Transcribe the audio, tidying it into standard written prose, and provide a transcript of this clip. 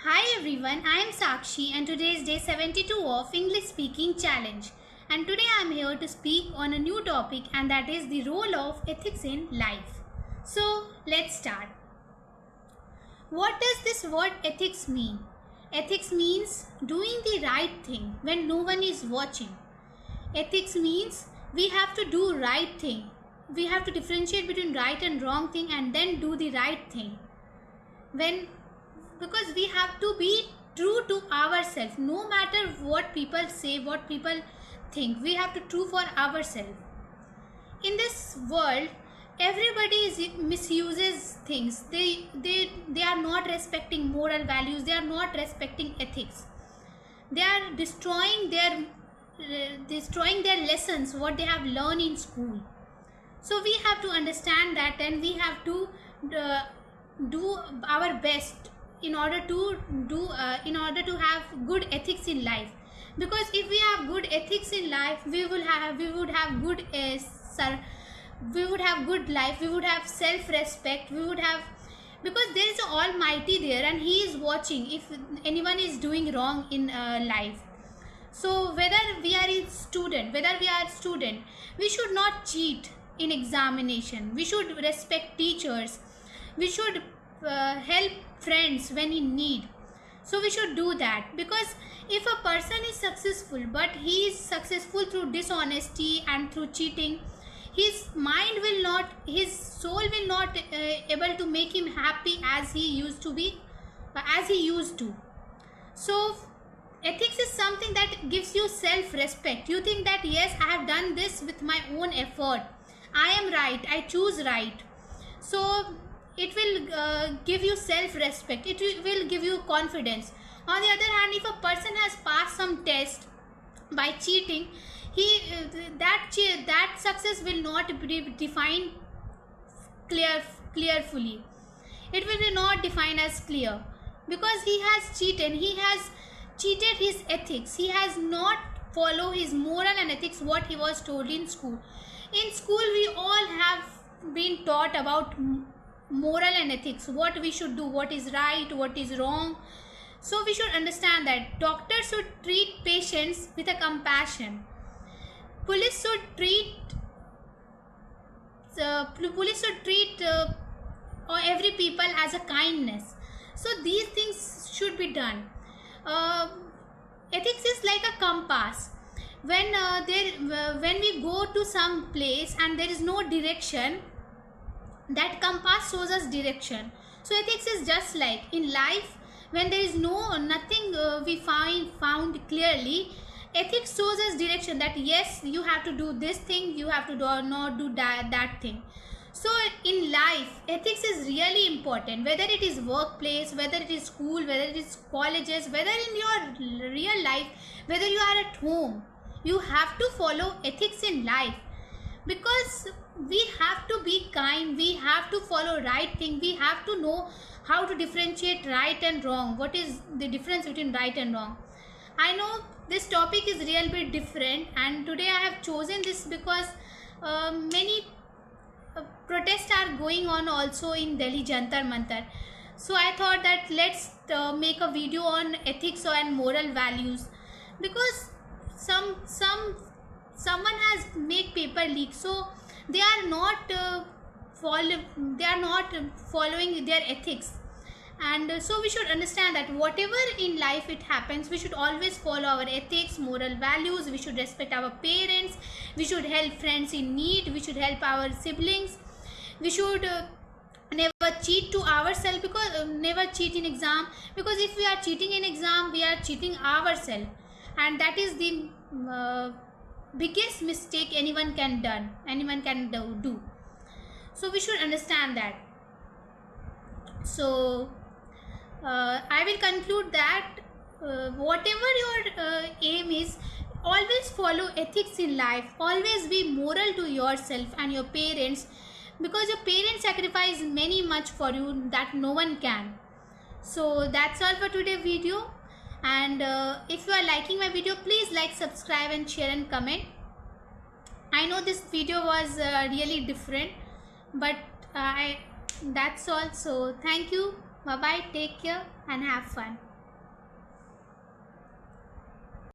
Hi everyone, I am Sakshi and today is day 72 of English Speaking Challenge. And today I am here to speak on a new topic, and that is the role of ethics in life. So let's start. What does this word ethics mean? Ethics means doing the right thing when no one is watching. Ethics means we have to do right thing. We have to differentiate between right and wrong thing and then do the right thing. Because we have to be true to ourselves, no matter what people say, what people think. We have to true for ourselves. In this world, everybody misuses things. They are not respecting moral values. They are not respecting ethics. They are destroying their lessons, what they have learned in school. So we have to understand that, and we have to do our best in order to have good ethics in life. Because if we have good ethics in life, we would have good life. We would have self-respect. Because there is an Almighty there, and He is watching if anyone is doing wrong in life. So whether we are student, we should not cheat in examination. We should respect teachers. We should help friends when in need. So we should do that, because if a person is successful but he is successful through dishonesty and through cheating, his soul will not able to make him happy as he used to. So ethics is something that gives you self-respect. You think that yes, I have done this with my own effort, I am right, I choose right. So it will give you self-respect. It will give you confidence. On the other hand, if a person has passed some test by cheating, that success will not be defined clearly. It will be not defined as clear, because he has cheated. He has cheated his ethics. He has not followed his moral and ethics, what he was told in school. In school, we all have been taught about moral and ethics, what we should do, what is right, what is wrong. So we should understand that doctors should treat patients with a compassion. Police should treat every people as a kindness. So these things should be done. Ethics is like a compass. When we go to some place and there is no direction, that compass shows us direction. So ethics is just like in life, when there is nothing we found clearly, ethics shows us direction, that yes, you have to do this thing, you have to not do that thing. So in life, ethics is really important, whether it is workplace, whether it is school, whether it is colleges, whether in your real life, whether you are at home, you have to follow ethics in life. Because we have to be kind, we have to follow right thing, we have to know how to differentiate right and wrong. What is the difference between right and wrong? I know this topic is real bit different, and today I have chosen this because many protests are going on also in Delhi Jantar Mantar. So I thought that let's make a video on ethics and moral values, because someone has made paper leak, so they are not following their ethics. And so we should understand that whatever in life it happens, we should always follow our ethics, moral values. We should respect our parents, we should help friends in need, we should help our siblings. We should never cheat to ourselves, because never cheat in exam, because if we are cheating in exam, we are cheating ourselves, and that is the biggest mistake anyone can do. So we should understand that. So I will conclude that whatever your aim is, always follow ethics in life. Always be moral to yourself and your parents, because your parents sacrifice many much for you that no one can. So that's all for today's video. And if you are liking my video, please like, subscribe and share and comment. I know this video was really different, but that's all. So thank you. Bye bye, take care and have fun.